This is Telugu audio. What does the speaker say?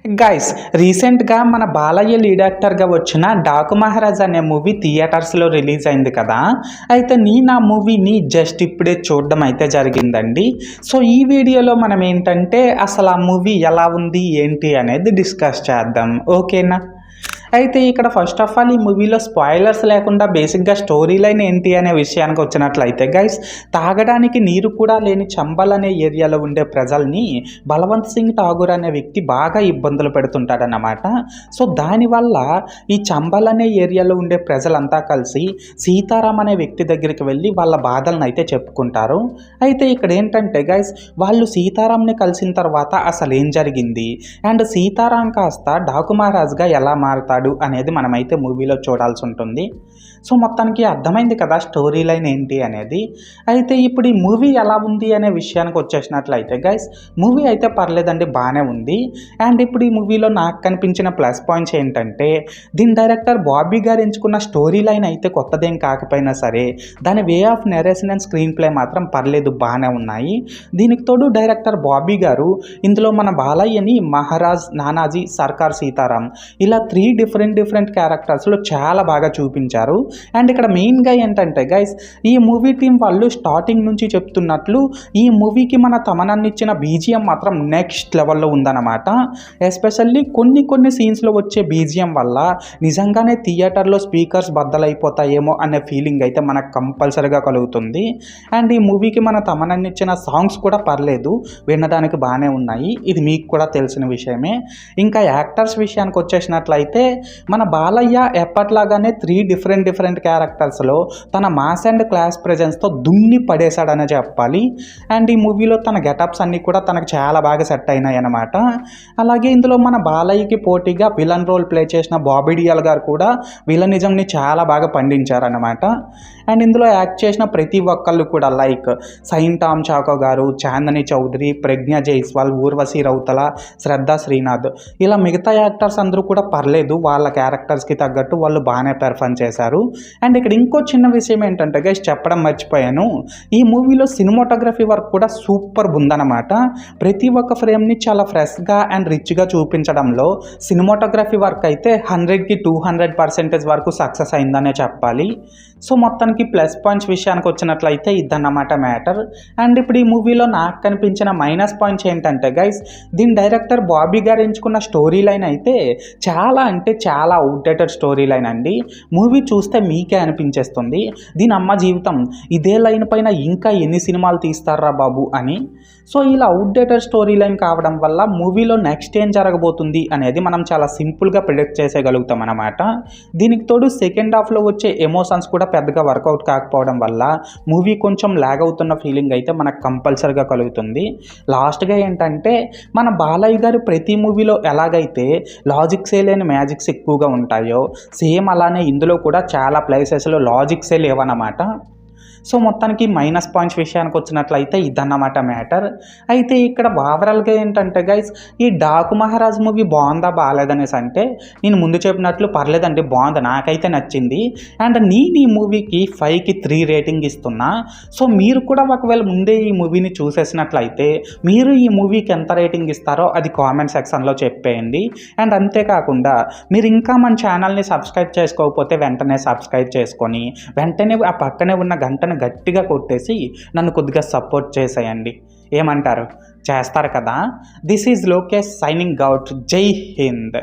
గైస్ రీసెంట్గా మన బాలయ్య లీడ్ యాక్టర్గా వచ్చిన డాకు మహారాజ్ అనే మూవీ థియేటర్స్లో రిలీజ్ అయింది కదా. అయితే నేను ఆ మూవీని జస్ట్ ఇప్పుడే చూడడం అయితే జరిగిందండి. సో ఈ వీడియోలో మనం ఏంటంటే అసలు ఆ మూవీ ఎలా ఉంది ఏంటి అనేది డిస్కస్ చేద్దాం, ఓకేనా. అయితే ఇక్కడ ఫస్ట్ ఆఫ్ ఆల్ ఈ మూవీలో స్పాయిలర్స్ లేకుండా బేసిక్గా స్టోరీ లైన్ ఏంటి అనే విషయానికి వచ్చినట్లయితే గైస్, తాగడానికి నీరు కూడా లేని చంబల్ అనే ఏరియాలో ఉండే ప్రజల్ని బలవంత్ సింగ్ ఠాగూర్ అనే వ్యక్తి బాగా ఇబ్బందులు పెడుతుంటాడన్నమాట. సో దానివల్ల ఈ చంబల్ అనే ఏరియాలో ఉండే ప్రజలంతా కలిసి సీతారాం అనే వ్యక్తి దగ్గరికి వెళ్ళి వాళ్ళ బాధలను అయితే చెప్పుకుంటారు. అయితే ఇక్కడ ఏంటంటే గైస్, వాళ్ళు సీతారాంని కలిసిన తర్వాత అసలు ఏం జరిగింది అండ్ సీతారాం కాస్త డాకు మహారాజ్గా ఎలా మారుతాడు అనేది మనమైతే మూవీలో చూడాల్సి ఉంటుంది. సో మొత్తానికి అర్థమైంది కదా స్టోరీ లైన్ ఏంటి అనేది. అయితే ఇప్పుడు ఈ మూవీ ఎలా ఉంది అనే విషయానికి వచ్చేసినట్లయితే గైస్, మూవీ అయితే పర్లేదండి, బాగానే ఉంది. అండ్ ఇప్పుడు ఈ మూవీలో నాకు కనిపించిన ప్లస్ పాయింట్స్ ఏంటంటే, దీని డైరెక్టర్ బాబీ గారు ఎంచుకున్న స్టోరీ లైన్ అయితే కొత్తదేం కాకపోయినా సరే దాని way of narration and screen play మాత్రం పర్లేదు, బాగానే ఉన్నాయి. దీనికి తోడు డైరెక్టర్ బాబీ గారు ఇందులో మన బాలయ్యని మహారాజ్, నానాజీ, సర్కార్ సీతారాం ఇలా త్రీ డిఫరెంట్ క్యారెక్టర్స్లో చాలా బాగా చూపించారు. అండ్ ఇక్కడ మెయిన్గా ఏంటంటే గైస్, ఈ మూవీ టీం వాళ్ళు స్టార్టింగ్ నుంచి చెప్తున్నట్లు ఈ మూవీకి మన తమనన్నిచ్చిన బీజిఎం మాత్రం నెక్స్ట్ లెవెల్లో ఉందన్నమాట. ఎస్పెషల్లీ కొన్ని సీన్స్లో వచ్చే బీజిఎం వల్ల నిజంగానే థియేటర్లో స్పీకర్స్ బద్దలైపోతాయేమో అనే ఫీలింగ్ అయితే మనకు కంపల్సరీగా కలుగుతుంది. అండ్ ఈ మూవీకి మన తమనన్నిచ్చిన సాంగ్స్ కూడా పర్లేదు, వినడానికి బాగానే ఉన్నాయి, ఇది మీకు కూడా తెలిసిన విషయమే. ఇంకా యాక్టర్స్ విషయానికి వచ్చేసినట్లయితే మన బాలయ్య ఎప్పట్లాగానే త్రీ డిఫరెంట్ క్యారెక్టర్స్లో తన మాస్ అండ్ క్లాస్ ప్రెజెన్స్తో దున్ని పడేశాడనే చెప్పాలి. అండ్ ఈ మూవీలో తన గెటప్స్ అన్నీ కూడా తనకు చాలా బాగా సెట్ అయినాయి అన్నమాట. అలాగే ఇందులో మన బాలయ్యకి పోటీగా విలన్ రోల్ ప్లే చేసిన బాబీ డియోల్ గారు కూడా విలనిజంని చాలా బాగా పండించారన్నమాట. అండ్ ఇందులో యాక్ట్ చేసిన ప్రతి ఒక్కళ్ళు కూడా లైక్ సైన్ టామ్ చాకో గారు, చాందని చౌదరి, ప్రజ్ఞ జైస్వాల్, ఊర్వశి రౌతల, శ్రద్ధ శ్రీనాథ్ ఇలా మిగతా యాక్టర్స్ అందరూ కూడా పర్లేదు, వాళ్ళ క్యారెక్టర్స్కి తగ్గట్టు వాళ్ళు బాగానే పెర్ఫామ్ చేశారు. అండ్ ఇక్కడ ఇంకో చిన్న విషయం ఏంటంటే గైస్, చెప్పడం మర్చిపోయాను, ఈ మూవీలో సినిమాటోగ్రఫీ వర్క్ కూడా సూపర్ ఉందన్నమాట. ప్రతి ఒక్క ఫ్రేమ్ని చాలా ఫ్రెష్గా అండ్ రిచ్గా చూపించడంలో సినిమాటోగ్రఫీ వర్క్ అయితే 100కి 200% వరకు సక్సెస్ అయిందనే చెప్పాలి. సో మొత్తానికి ప్లస్ పాయింట్స్ విషయానికి వచ్చినట్లయితే ఇదన్నమాట మ్యాటర్. అండ్ ఇప్పుడు ఈ మూవీలో నాకు కనిపించిన మైనస్ పాయింట్స్ ఏంటంటే గైస్, దీని డైరెక్టర్ బాబీ గారు ఎంచుకున్న స్టోరీ లైన్ అయితే చాలా అంటే చాలా అవుట్డేటెడ్ స్టోరీ లైన్ అండి. మూవీ చూస్తే మీకే అనిపించేస్తుంది దీని అమ్మ జీవితం ఇదే లైన్ పైన ఇంకా ఎన్ని సినిమాలు తీస్తారా బాబు అని. సో ఇలా అవుట్డేటెడ్ స్టోరీ లైన్ కావడం వల్ల మూవీలో నెక్స్ట్ ఏం జరగబోతుంది అనేది మనం చాలా సింపుల్గా ప్రిడిక్ట్ చేసేయగలుగుతాం అన్నమాట. దీనికి తోడు సెకండ్ హాఫ్లో వచ్చే ఎమోషన్స్ కూడా పెద్దగా వర్కౌట్ కాకపోవడం వల్ల మూవీ కొంచెం ల్యాగ్ అవుతున్న ఫీలింగ్ అయితే మనకు కంపల్సరీగా కలుగుతుంది. లాస్ట్గా ఏంటంటే, మన బాలయ్య గారు ప్రతి మూవీలో ఎలాగైతే లాజిక్సే లేని మ్యాజిక్స్ ఎక్కువగా ఉంటాయో సేమ్ అలానే ఇందులో కూడా చాలా ప్లేసెస్లో లాజిక్సే లేవన్నమాట. సో మొత్తానికి మైనస్ పాయింట్స్ విషయానికి వచ్చినట్లయితే ఇదన్నమాట మ్యాటర్. అయితే ఇక్కడ ఓవరాల్గా ఏంటంటే గైస్, ఈ డాకు మహారాజ్ మూవీ బాగుందా బాగాలేదనేసి అంటే నేను ముందు చెప్పినట్లు పర్లేదండి, బాగుంది, నాకైతే నచ్చింది. అండ్ నేను ఈ మూవీకి 5కి 3 రేటింగ్ ఇస్తున్నా. సో మీరు కూడా ఒకవేళ ముందే ఈ మూవీని చూసేసినట్లయితే మీరు ఈ మూవీకి ఎంత రేటింగ్ ఇస్తారో అది కామెంట్ సెక్షన్లో చెప్పేయండి. అండ్ అంతేకాకుండా మీరు ఇంకా మన ఛానల్ని సబ్స్క్రైబ్ చేసుకోకపోతే వెంటనే సబ్స్క్రైబ్ చేసుకొని వెంటనే ఆ పక్కనే ఉన్న గంటను గట్టిగా కొట్టేసి నన్ను కొద్దిగా సపోర్ట్ చేసేయండి. ఏమంటారు, చేస్తారు కదా. This is Lokesh signing out. జై హింద్.